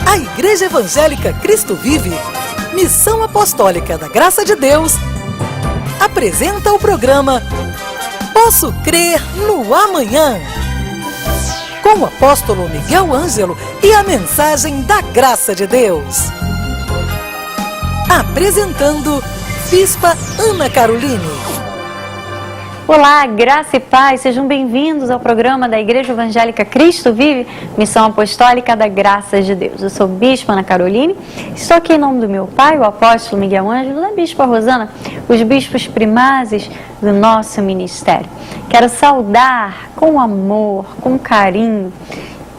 A Igreja Evangélica Cristo Vive, Missão Apostólica da Graça de Deus, apresenta o programa Posso Crer no Amanhã, com o apóstolo Miguel Ângelo e a mensagem da Graça de Deus. Apresentando Bispa Ana Caroline. Olá, graça e paz, sejam bem-vindos ao programa da Igreja Evangélica Cristo Vive, Missão Apostólica da Graça de Deus. Eu sou Bispa Ana Caroline, estou aqui em nome do meu pai, o apóstolo Miguel Ângelo, da Bispa Rosana, os bispos primazes do nosso ministério. Quero saudar com amor, com carinho,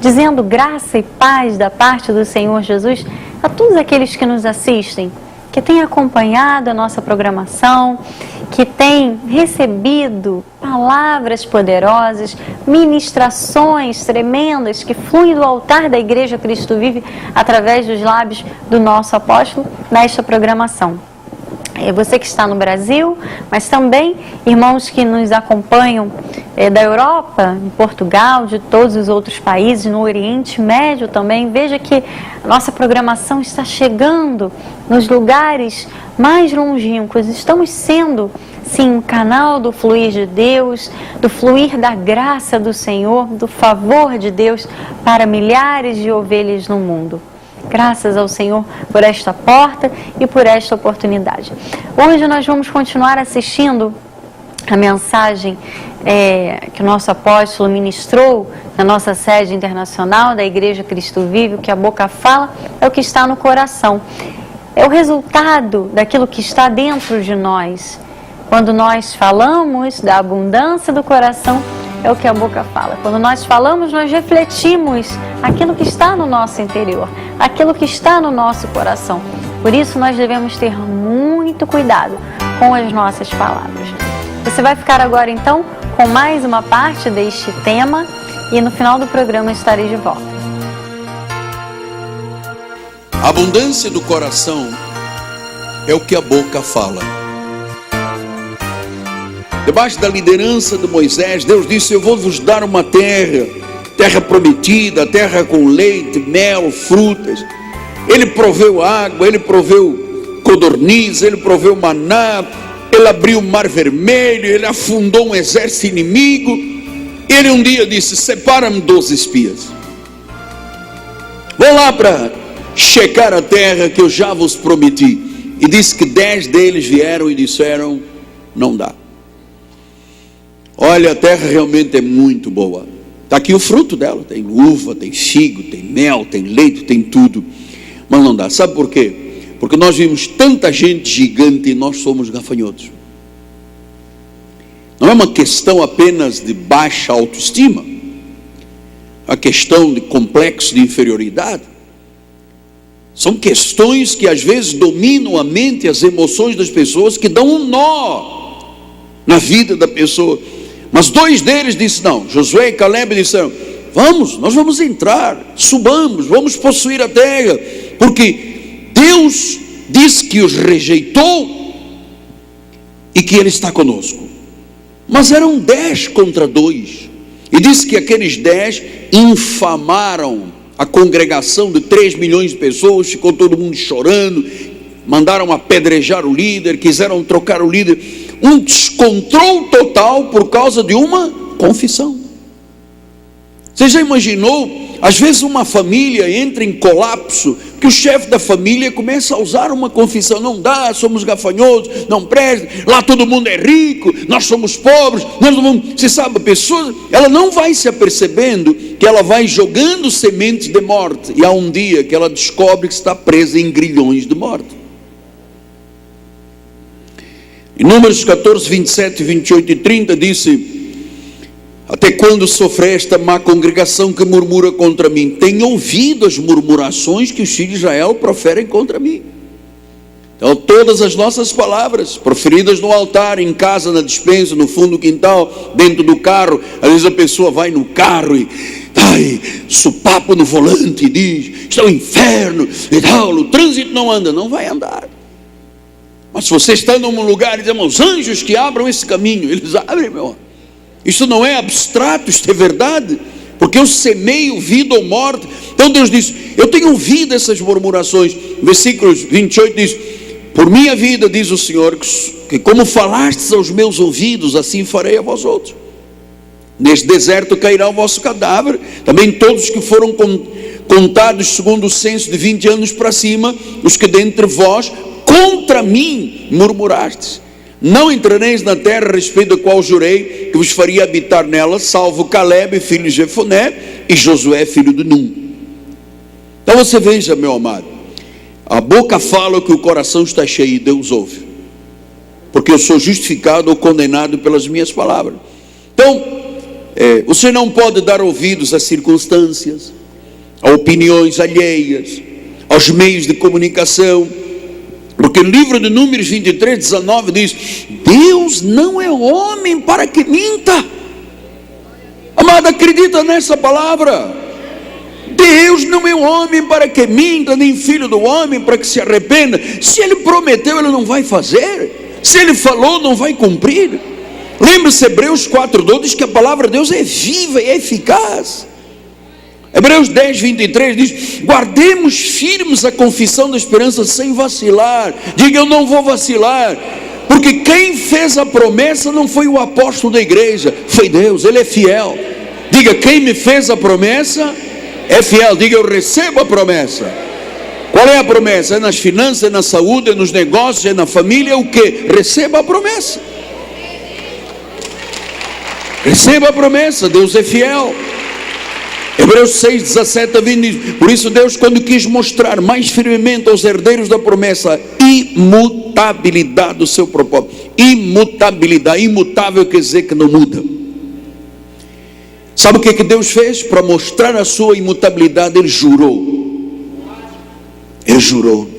dizendo graça e paz da parte do Senhor Jesus a todos aqueles que nos assistem, que têm acompanhado a nossa programação, que têm recebido palavras poderosas, ministrações tremendas que fluem do altar da Igreja Cristo Vive através dos lábios do nosso apóstolo nesta programação. É você que está no Brasil, mas também irmãos que nos acompanham da Europa, em Portugal, de todos os outros países, no Oriente Médio também. Veja que a nossa programação está chegando nos lugares mais longínquos. Estamos sendo, sim, um canal do fluir de Deus, do fluir da graça do Senhor, do favor de Deus para milhares de ovelhas no mundo. Graças ao Senhor por esta porta e por esta oportunidade. Hoje nós vamos continuar assistindo a mensagem que o nosso apóstolo ministrou na nossa sede internacional da Igreja Cristo Vive. O que a boca fala é o que está no coração. É o resultado daquilo que está dentro de nós. Quando nós falamos da abundância do coração, é o que a boca fala. Quando nós falamos, nós refletimos aquilo que está no nosso interior, aquilo que está no nosso coração. Por isso, nós devemos ter muito cuidado com as nossas palavras. Você vai ficar agora, então, com mais uma parte deste tema e no final do programa estarei de volta. A abundância do coração é o que a boca fala. Debaixo da liderança de Moisés, Deus disse: eu vou vos dar uma terra prometida, terra com leite, mel, frutas. Ele proveu água, ele proveu codorniz, ele proveu maná, ele abriu o mar vermelho, ele afundou um exército inimigo. Ele um dia disse: separa-me 12 espias, vão lá para checar a terra que eu já vos prometi. E disse que 10 deles vieram e disseram: não dá. Olha, a terra realmente é muito boa. Está aqui o fruto dela, tem uva, tem figo, tem mel, tem leite, tem tudo. Mas não dá, sabe por quê? Porque nós vimos tanta gente gigante e nós somos gafanhotos. Não é uma questão apenas de baixa autoestima, é uma questão de complexo de inferioridade. São questões que às vezes dominam a mente e as emoções das pessoas, que dão um nó na vida da pessoa. Mas 2 deles disseram: não, Josué e Caleb disseram: vamos, nós vamos entrar, subamos, vamos possuir a terra, porque Deus disse que os rejeitou e que Ele está conosco. Mas eram 10 contra 2, e disse que aqueles 10 infamaram a congregação de 3 milhões de pessoas, ficou todo mundo chorando, mandaram apedrejar o líder, quiseram trocar o líder. Um descontrole total por causa de uma confissão. Você já imaginou? Às vezes uma família entra em colapso, que o chefe da família começa a usar uma confissão: não dá, somos gafanhotos, não presta, lá todo mundo é rico, nós somos pobres, nós não vamos. Você sabe, a pessoa, ela não vai se apercebendo que ela vai jogando sementes de morte, e há um dia que ela descobre que está presa em grilhões de morte. Em Números 14, 27, 28 e 30 disse: até quando sofrer esta má congregação que murmura contra mim? Tenho ouvido as murmurações que os filhos de Israel proferem contra mim. Então todas as nossas palavras proferidas no altar, em casa, na despensa, no fundo do quintal, dentro do carro. Às vezes a pessoa vai no carro e supapo no volante e diz: está um inferno e tal, o trânsito não anda. Não vai andar. Mas se você está num lugar e diz: os anjos que abram esse caminho, eles abrem, meu. Isso não é abstrato, isso é verdade. porque eu semeio vida ou morte. Então Deus diz: eu tenho ouvido essas murmurações. Versículos 28 diz: por minha vida, diz o Senhor, que como falastes aos meus ouvidos, assim farei a vós outros. Neste deserto cairá o vosso cadáver, também todos que foram contados segundo o censo de 20 anos para cima, os que dentre vós contra mim murmurastes. Não entrareis na terra a respeito da qual jurei que vos faria habitar nela, salvo Caleb, filho de Jefoné, e Josué, filho de Num. Então você veja, meu amado, a boca fala o que o coração está cheio, e Deus ouve, porque eu sou justificado ou condenado pelas minhas palavras. Então, você não pode dar ouvidos às circunstâncias, a opiniões alheias, aos meios de comunicação, porque o livro de Números 23, 19 diz: Deus não é homem para que minta. Amado, acredita nessa palavra. Deus não é homem para que minta, nem filho do homem para que se arrependa. Se Ele prometeu, Ele não vai fazer. Se Ele falou, não vai cumprir. Lembre-se, Hebreus 4:12 diz que a palavra de Deus é viva e é eficaz. Hebreus 10, 23 diz: guardemos firmes a confissão da esperança sem vacilar. Diga: eu não vou vacilar, porque quem fez a promessa não foi o apóstolo da igreja, foi Deus, Ele é fiel. Diga: quem me fez a promessa é fiel. Diga: eu recebo a promessa. Qual é a promessa? É nas finanças, é na saúde, é nos negócios, é na família, é o que? Receba a promessa. Receba a promessa, Deus é fiel. Hebreus 6, 17 a 20 diz: por isso Deus, quando quis mostrar mais firmemente aos herdeiros da promessa a imutabilidade do seu propósito. Imutabilidade, imutável quer dizer que não muda. Sabe o que Deus fez? Para mostrar a sua imutabilidade, Ele jurou. Ele jurou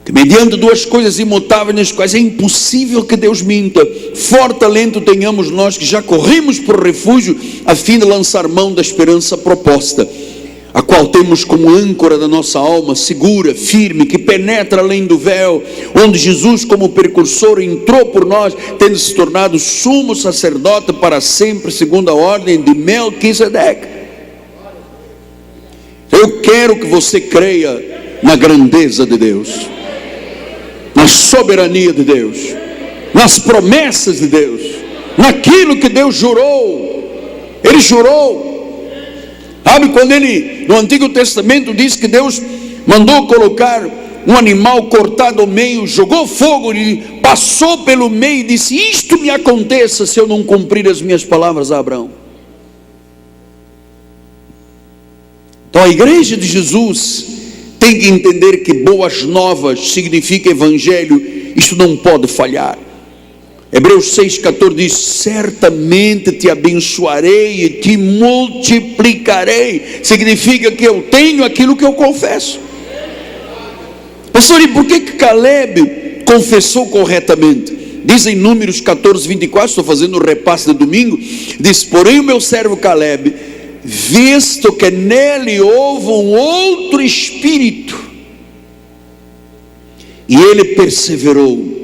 que mediante duas coisas imutáveis, nas quais é impossível que Deus minta, forte alento tenhamos nós que já corremos por refúgio, a fim de lançar mão da esperança proposta, a qual temos como âncora da nossa alma, segura, firme, que penetra além do véu, onde Jesus, como precursor, entrou por nós, tendo se tornado sumo sacerdote para sempre, segundo a ordem de Melquisedeque. Eu quero que você creia na grandeza de Deus, na soberania de Deus, nas promessas de Deus, naquilo que Deus jurou. Ele jurou. Sabe, quando Ele, no Antigo Testamento, diz que Deus mandou colocar um animal cortado ao meio, jogou fogo e passou pelo meio e disse: isto me aconteça se eu não cumprir as minhas palavras a Abraão. Então a igreja de Jesus tem que entender que boas novas significa evangelho. Isso não pode falhar. Hebreus 6,14 diz: certamente te abençoarei e te multiplicarei. Significa que eu tenho aquilo que eu confesso. Pastor, e por que Caleb confessou corretamente? Diz em Números 14, 24, estou fazendo o repasse de domingo, diz: porém o meu servo Caleb, visto que nele houve um outro espírito, e ele perseverou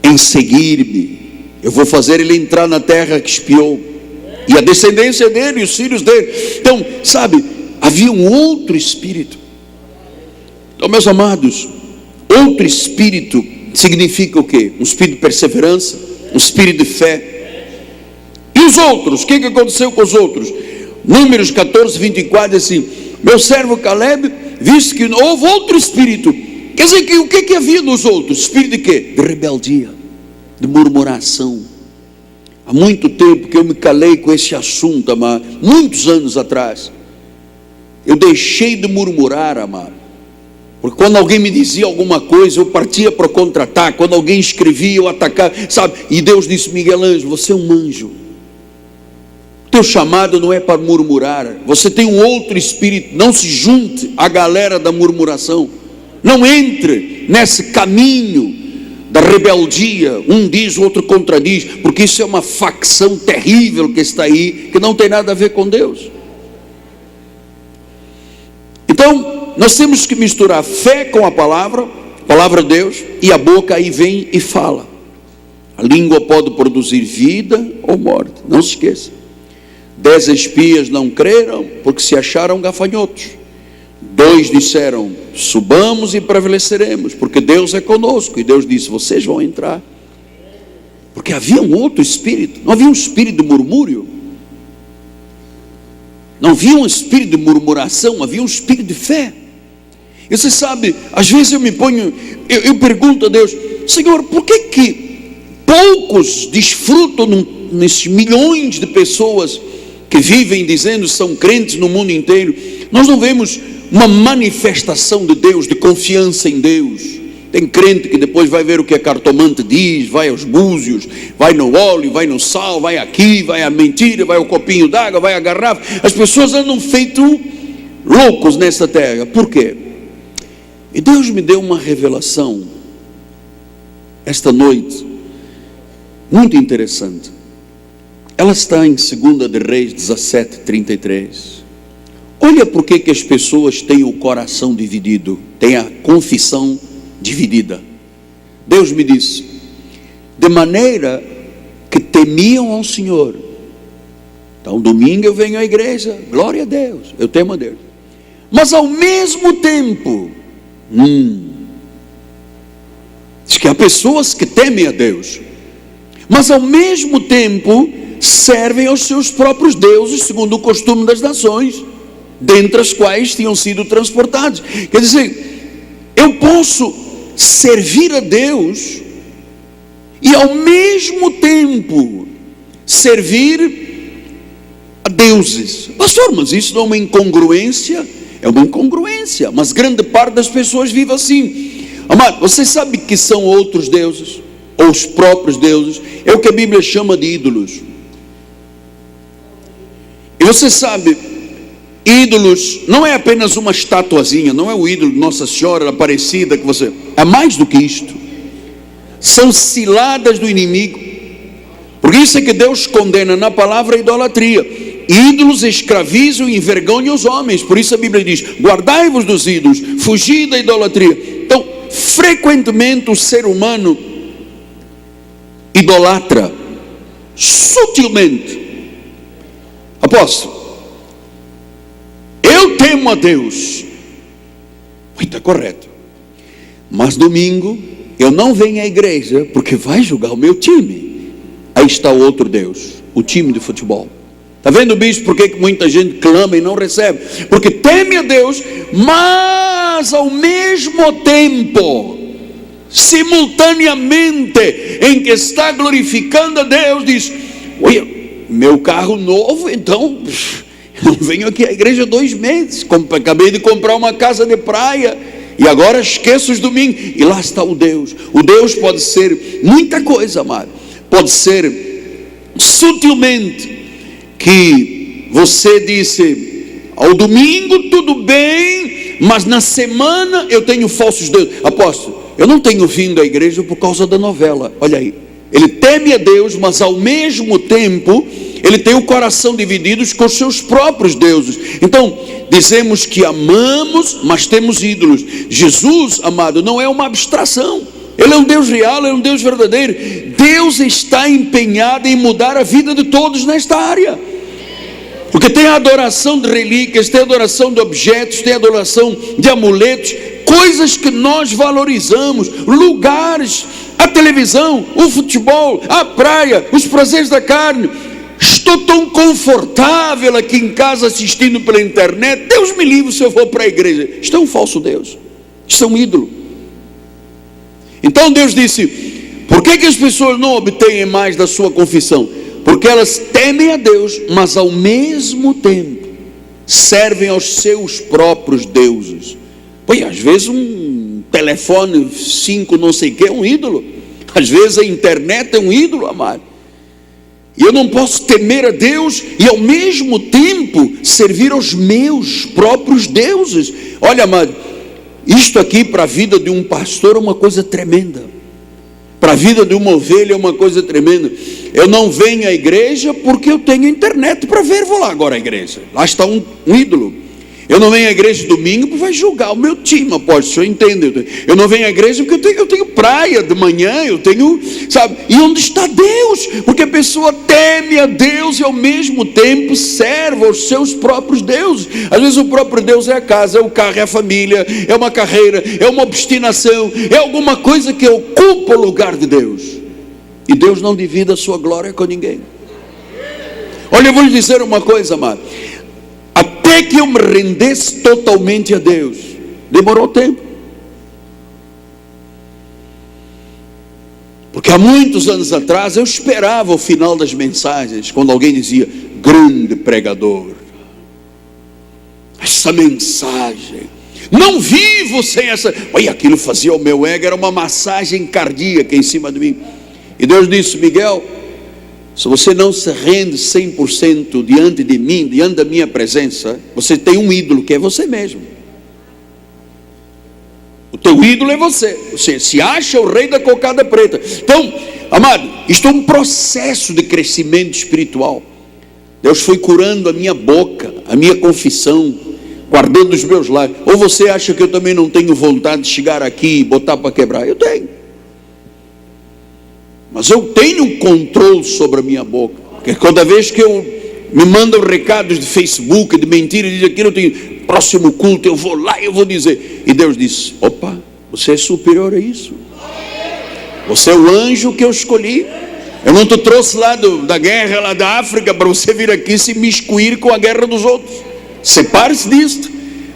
em seguir-me, eu vou fazer ele entrar na terra que espiou, e a descendência dele, e os filhos dele. Então, sabe, havia um outro espírito. Então, meus amados, outro espírito significa o quê? Um espírito de perseverança, um espírito de fé. E os outros? O que aconteceu com os outros? Números 14, 24 diz assim: meu servo Caleb, visto que houve outro espírito. Quer dizer, que o que havia nos outros? Espírito de quê? De rebeldia, de murmuração. Há muito tempo que eu me calei com esse assunto, amado. Muitos anos atrás eu deixei de murmurar, amado, porque quando alguém me dizia alguma coisa, eu partia para o contra-ataque. Quando alguém escrevia, eu atacava, sabe? E Deus disse: Miguel Ângelo, você é um anjo. Teu chamado não é para murmurar. Você tem um outro espírito. Não se junte à galera da murmuração. Não entre nesse caminho da rebeldia. Um diz, o outro contradiz, porque isso é uma facção terrível que está aí, que não tem nada a ver com Deus. Então, nós temos que misturar fé com a palavra de Deus, e a boca aí vem e fala. A língua pode produzir vida ou morte. Não se esqueça. 10 espias não creram porque se acharam gafanhotos. 2 disseram: subamos e prevaleceremos, porque Deus é conosco. E Deus disse: vocês vão entrar. Porque havia um outro espírito, não havia um espírito de murmúrio, não havia um espírito de murmuração, havia um espírito de fé. E você sabe, às vezes eu pergunto a Deus: Senhor, por que poucos desfrutam nesses milhões de pessoas que vivem dizendo que são crentes no mundo inteiro? Nós não vemos uma manifestação de Deus, de confiança em Deus. Tem crente que depois vai ver o que a cartomante diz, vai aos búzios, vai no óleo, vai no sal, vai aqui, vai a mentira, vai ao copinho d'água, vai a garrafa. As pessoas andam feito loucos nessa terra. Por quê? E Deus me deu uma revelação esta noite muito interessante. Ela está em 2 de Reis 17:33. Olha por que as pessoas têm o coração dividido, têm a confissão dividida. Deus me disse: de maneira que temiam ao Senhor. Então domingo eu venho à igreja, glória a Deus, eu temo a Deus, mas ao mesmo tempo diz que há pessoas que temem a Deus, mas ao mesmo tempo servem aos seus próprios deuses, segundo o costume das nações, dentre as quais tinham sido transportados. Quer dizer, eu posso servir a Deus e ao mesmo tempo servir a deuses. Pastor, mas isso não é uma incongruência? É uma incongruência, mas grande parte das pessoas vive assim. Amado, você sabe que são outros deuses, ou os próprios deuses? É o que a Bíblia chama de ídolos. E você sabe, ídolos não é apenas uma estatuazinha, não é o ídolo de Nossa Senhora Aparecida que você... É mais do que isto. São ciladas do inimigo. Por isso é que Deus condena na palavra a idolatria. Ídolos escravizam e envergonham os homens. Por isso a Bíblia diz: guardai-vos dos ídolos, fugi da idolatria. Então, frequentemente o ser humano idolatra sutilmente. Apóstolo, eu temo a Deus. Está correto. Mas domingo eu não venho à igreja porque vai jogar o meu time. Aí está o outro Deus, o time de futebol. Está vendo, bispo, por que muita gente clama e não recebe? Porque teme a Deus, mas ao mesmo tempo, simultaneamente em que está glorificando a Deus, diz: olha, meu carro novo, então eu venho aqui à igreja 2 meses, acabei de comprar uma casa de praia e agora esqueço os domingos. E lá está o Deus. O Deus pode ser muita coisa, amado. Pode ser sutilmente que você disse: ao domingo tudo bem, mas na semana eu tenho falsos deuses. Apóstolo, eu não tenho vindo à igreja por causa da novela. Olha aí, ele teme a Deus, mas ao mesmo tempo ele tem o coração dividido com os seus próprios deuses. Então dizemos que amamos, mas temos ídolos. Jesus, amado, não é uma abstração. Ele é um Deus real, é um Deus verdadeiro. Deus está empenhado em mudar a vida de todos nesta área. Porque tem a adoração de relíquias, tem a adoração de objetos, tem a adoração de amuletos, coisas que nós valorizamos, lugares, a televisão, o futebol, a praia, os prazeres da carne. Estou tão confortável aqui em casa assistindo pela internet. Deus me livre se eu for para a igreja. Isto é um falso Deus, isto é um ídolo. Então Deus disse: por que as pessoas não obtêm mais da sua confissão? Porque elas temem a Deus, mas ao mesmo tempo servem aos seus próprios deuses. Pois às vezes um telefone 5 não sei o que é um ídolo. Às vezes a internet é um ídolo, amado. E eu não posso temer a Deus e ao mesmo tempo servir aos meus próprios deuses. Olha, amado, isto aqui para a vida de um pastor é uma coisa tremenda. Para a vida de uma ovelha é uma coisa tremenda. Eu não venho à igreja porque eu tenho internet para ver. Vou lá agora à igreja. Lá está um ídolo. Eu não venho à igreja domingo porque vai julgar o meu time, apóstolo, o senhor entende? Eu não venho à igreja porque eu tenho praia de manhã, eu tenho, sabe? E onde está Deus? Porque a pessoa teme a Deus e ao mesmo tempo serve aos seus próprios deuses. Às vezes o próprio Deus é a casa, é o carro, é a família, é uma carreira, é uma obstinação, é alguma coisa que ocupa o lugar de Deus. E Deus não divide a sua glória com ninguém. Olha, eu vou lhe dizer uma coisa, amado. Até que eu me rendesse totalmente a Deus, demorou tempo. Porque há muitos anos atrás eu esperava o final das mensagens, quando alguém dizia, grande pregador, essa mensagem, não vivo sem essa. Olha, aquilo fazia o meu ego, era uma massagem cardíaca em cima de mim. E Deus disse, Miguel, se você não se rende 100% diante de mim, diante da minha presença, você tem um ídolo que é você mesmo. O teu ídolo é você. Você se acha o rei da cocada preta. Então, amado, isto é um processo de crescimento espiritual. Deus foi curando a minha boca, a minha confissão, guardando os meus lábios. Ou você acha que eu também não tenho vontade de chegar aqui e botar para quebrar? Eu tenho. Mas eu tenho controle sobre a minha boca. Porque toda vez que eu me mandam recados de Facebook, de mentira, diz aquilo, eu tenho próximo culto, eu vou lá e eu vou dizer. E Deus disse, opa, você é superior a isso. Você é o anjo que eu escolhi. Eu não te trouxe lá da guerra, lá da África, para você vir aqui se miscuir com a guerra dos outros. Separe-se disto.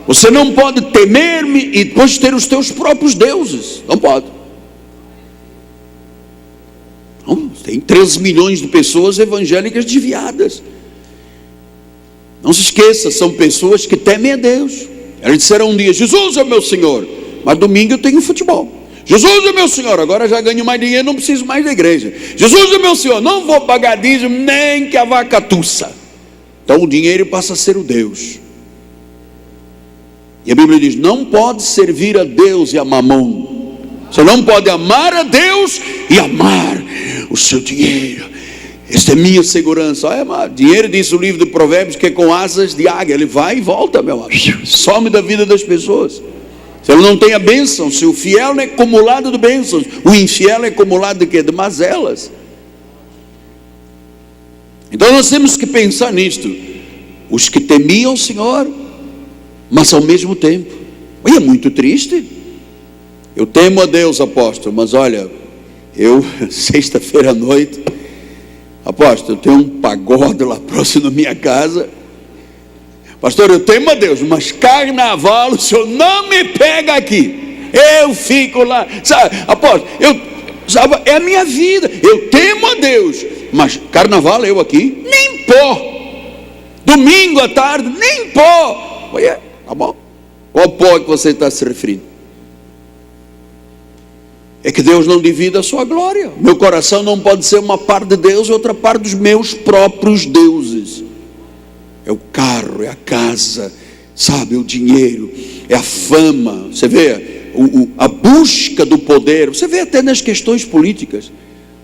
Você não pode temer-me e depois ter os teus próprios deuses. Não pode. Não, tem 13 milhões de pessoas evangélicas desviadas. Não se esqueça, são pessoas que temem a Deus. Elas disseram um dia, Jesus é meu Senhor, mas domingo eu tenho futebol. Jesus é meu Senhor, agora já ganho mais dinheiro, não preciso mais da igreja. Jesus é meu Senhor, não vou pagar dízimo nem que a vaca tussa. Então o dinheiro passa a ser o Deus. E a Bíblia diz, não pode servir a Deus e a mamão. Você não pode amar a Deus e amar o seu dinheiro. Esta é minha segurança. Olha, amado, dinheiro, diz o livro de Provérbios, que é com asas de águia. Ele vai e volta, meu amado. Some da vida das pessoas. Se ele não tem a bênção, se o fiel é acumulado de bênçãos, o infiel é acumulado de quê? De mazelas. Então nós temos que pensar nisto. Os que temiam o Senhor, mas ao mesmo tempo, olha, é muito triste. Eu temo a Deus, apóstolo, mas olha, eu, sexta-feira à noite, apóstolo, eu tenho um pagode lá próximo da minha casa. Pastor, eu temo a Deus, mas carnaval, o senhor não me pega aqui. Eu fico lá, sabe, apóstolo, sabe, é a minha vida. Eu temo a Deus, mas carnaval eu aqui, nem pó. Domingo à tarde, nem pó. Olha, tá bom. Qual pó que você está se referindo? É que Deus não divide a sua glória. Meu coração não pode ser uma parte de Deus e outra parte dos meus próprios deuses. É o carro, é a casa, sabe, o dinheiro, é a fama. Você vê a busca do poder. Você vê até nas questões políticas.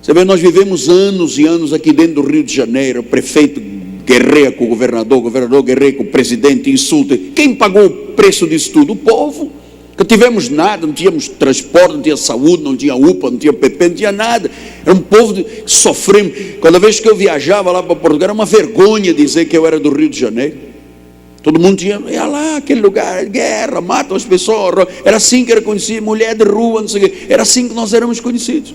Você vê, nós vivemos anos e anos aqui dentro do Rio de Janeiro. O prefeito guerreia com o governador guerreia com o presidente, insulta. Quem pagou o preço disso tudo? O povo. Não tivemos nada, não tínhamos transporte, não tinha saúde, não tinha UPA, não tinha PP, não tinha nada. Era um povo que sofremos. Cada vez que eu viajava lá para Portugal, era uma vergonha dizer que eu era do Rio de Janeiro. Todo mundo ia lá, aquele lugar, guerra, matam as pessoas. Era assim que era conhecido, mulher de rua, não sei o quê. Era assim que nós éramos conhecidos.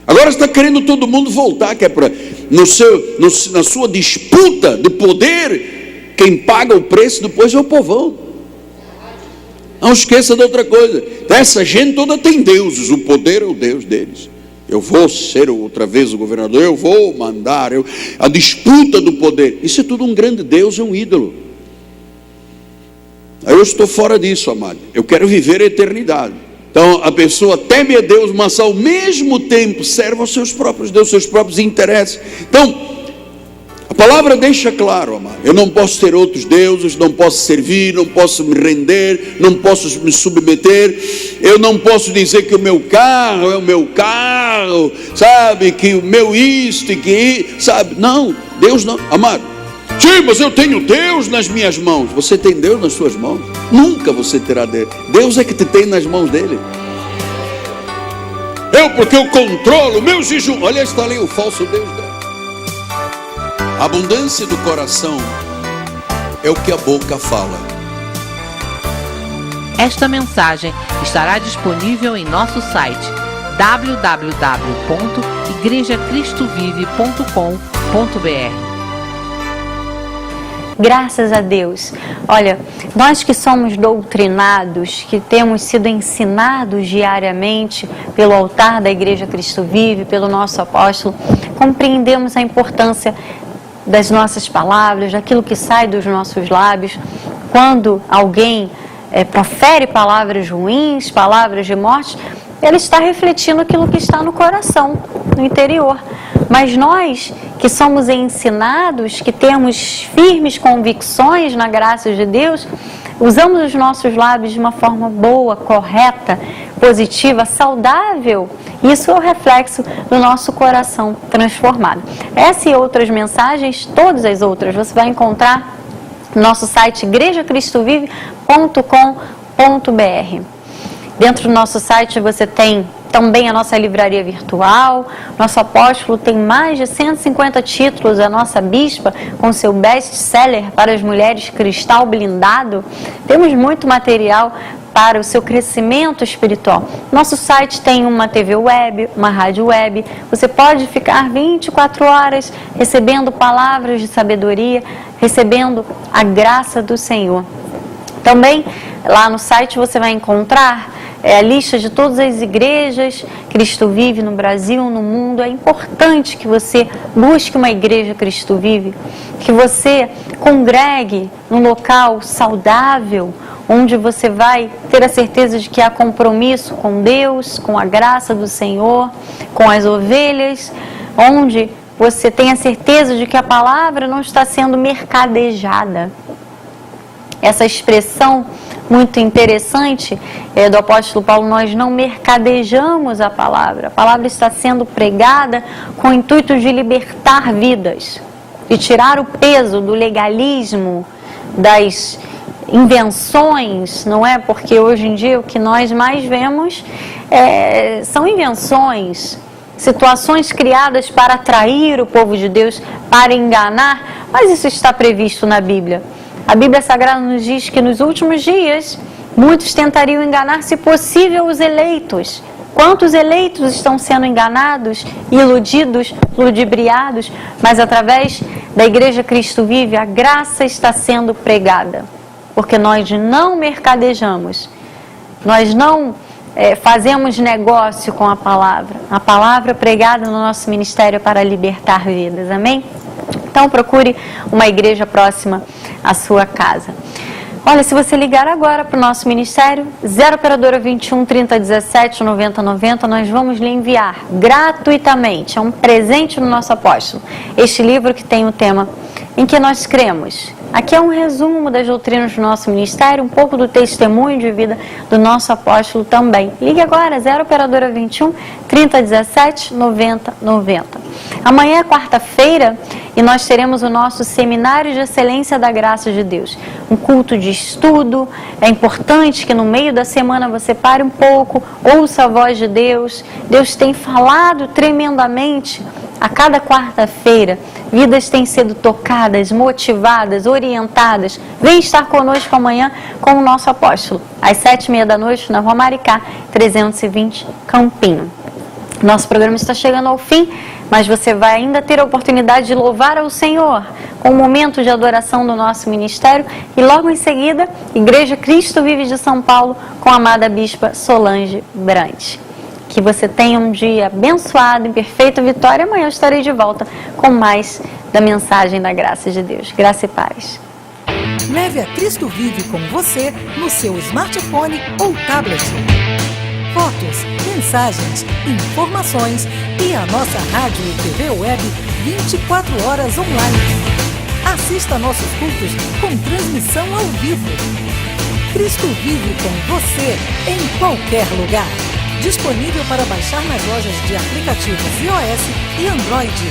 Agora está querendo todo mundo voltar, que é para na sua disputa de poder, quem paga o preço depois é o povão. Não esqueça de outra coisa. Essa gente toda tem deuses. O poder é o Deus deles. Eu vou ser outra vez o governador. Eu vou mandar. A disputa do poder. Isso é tudo um grande Deus, é um ídolo. Eu estou fora disso, amado. Eu quero viver a eternidade. Então a pessoa teme a Deus, mas ao mesmo tempo serve aos seus próprios deuses, seus próprios interesses. Então a palavra deixa claro, amado, eu não posso ter outros deuses, não posso servir, não posso me render, não posso me submeter, eu não posso dizer que o meu carro é o meu carro, sabe, que o meu isto e que, sabe, não, Deus não, amado, Sim, mas eu tenho Deus nas minhas mãos. Você tem Deus nas suas mãos? Nunca você terá Deus. Deus é que te tem nas mãos dele. Porque eu controlo o meu jejum. Olha, está ali o falso Deus dela. A abundância do coração é o que a boca fala. Esta mensagem estará disponível em nosso site www.igrejacristovive.com.br. Graças a Deus. Olha, nós que somos doutrinados, que temos sido ensinados diariamente pelo altar da Igreja Cristo Vive, pelo nosso apóstolo, compreendemos a importância das nossas palavras, daquilo que sai dos nossos lábios. Quando alguém profere palavras ruins, palavras de morte, ele está refletindo aquilo que está no coração, no interior. Mas nós que somos ensinados, que temos firmes convicções na graça de Deus, usamos os nossos lábios de uma forma boa, correta, positiva, saudável. Isso é o reflexo do nosso coração transformado. Essa e outras mensagens, todas as outras, você vai encontrar no nosso site igrejacristovive.com.br. Dentro do nosso site você tem também a nossa livraria virtual. Nosso apóstolo tem mais de 150 títulos, a nossa bispa com seu best-seller para as mulheres, Cristal Blindado. Temos muito material para o seu crescimento espiritual. Nosso site tem uma TV web, uma rádio web. Você pode ficar 24 horas recebendo palavras de sabedoria, recebendo a graça do Senhor. Também lá no site você vai encontrar a lista de todas as igrejas Cristo Vive no Brasil, no mundo. É importante que você busque uma igreja Cristo Vive, que você congregue num local saudável, onde você vai ter a certeza de que há compromisso com Deus, com a graça do Senhor, com as ovelhas, onde você tem a certeza de que a palavra não está sendo mercadejada. Essa expressão muito interessante do apóstolo Paulo: nós não mercadejamos a palavra está sendo pregada com o intuito de libertar vidas, de tirar o peso do legalismo, das invenções, não é? Porque hoje em dia o que nós mais vemos são invenções, situações criadas para atrair o povo de Deus, para enganar, mas isso está previsto na Bíblia. A Bíblia Sagrada nos diz que nos últimos dias muitos tentariam enganar, se possível, os eleitos. Quantos eleitos estão sendo enganados, iludidos, ludibriados? Mas através da Igreja Cristo Vive, a graça está sendo pregada. Porque nós não mercadejamos, nós não fazemos negócio com a palavra pregada no nosso ministério para libertar vidas, amém? Então procure uma igreja próxima à sua casa. Olha, se você ligar agora para o nosso ministério, 0 operadora 21 30 17 90 90, nós vamos lhe enviar gratuitamente, é um presente do nosso apóstolo, este livro que tem o tema Em que nós cremos. Aqui é um resumo das doutrinas do nosso ministério, um pouco do testemunho de vida do nosso apóstolo também. Ligue agora, 0 operadora 21 30 17 90 90. Amanhã é quarta-feira e nós teremos o nosso Seminário de Excelência da Graça de Deus. Um culto de estudo. É importante que no meio da semana você pare um pouco, ouça a voz de Deus. Deus tem falado tremendamente a cada quarta-feira. Vidas têm sido tocadas, motivadas, orientadas. Vem estar conosco amanhã com o nosso apóstolo, às 7h30 da noite, na Rua Maricá, 320, Campinho. Nosso programa está chegando ao fim, mas você vai ainda ter a oportunidade de louvar ao Senhor com um momento de adoração do nosso ministério e logo em seguida, Igreja Cristo Vive de São Paulo com a amada Bispa Solange Brant. Que você tenha um dia abençoado, em perfeita vitória. Amanhã eu estarei de volta com mais da mensagem da graça de Deus. Graça e paz. Leve a Cristo Vive com você no seu smartphone ou tablet. Fotos, mensagens, informações e a nossa rádio e TV web 24 horas online. Assista nossos cultos com transmissão ao vivo. Cristo Vive com você em qualquer lugar. Disponível para baixar nas lojas de aplicativos iOS e Android.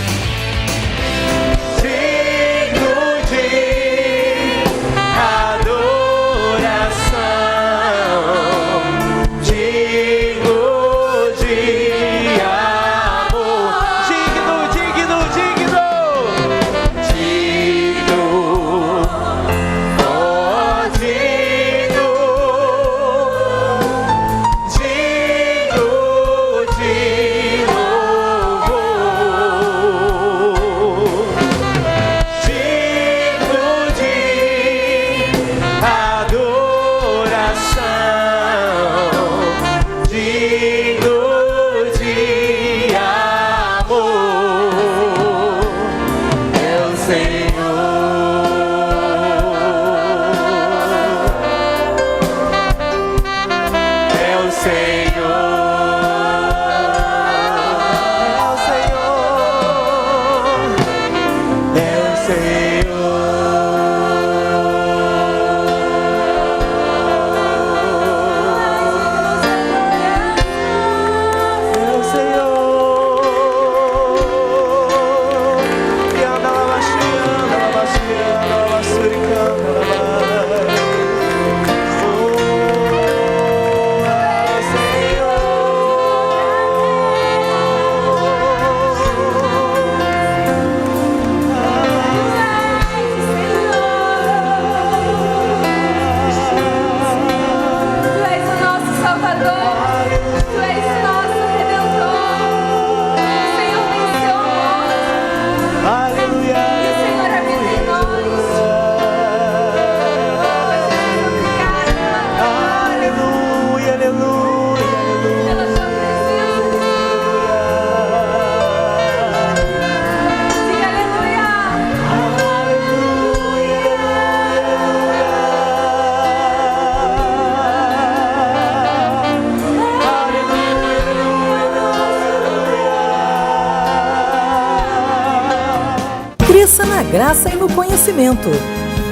Cresça na graça e no conhecimento.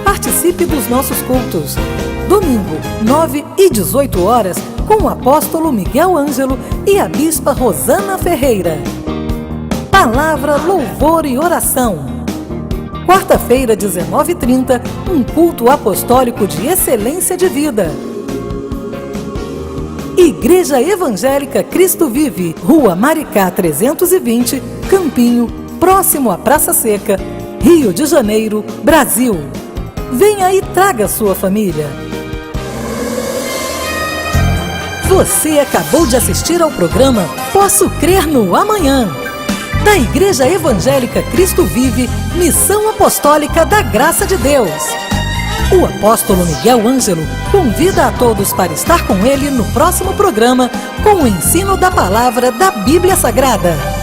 Participe dos nossos cultos. Domingo, 9 e 18 horas, com o apóstolo Miguel Ângelo e a bispa Rosana Ferreira. Palavra, louvor e oração. Quarta-feira, 19h30, um culto apostólico de excelência de vida. Igreja Evangélica Cristo Vive, Rua Maricá 320, Campinho, próximo à Praça Seca, Rio de Janeiro, Brasil. Venha e traga sua família. Você acabou de assistir ao programa Posso Crer no Amanhã, da Igreja Evangélica Cristo Vive, Missão Apostólica da Graça de Deus. O apóstolo Miguel Ângelo convida a todos para estar com ele no próximo programa com o ensino da palavra da Bíblia Sagrada.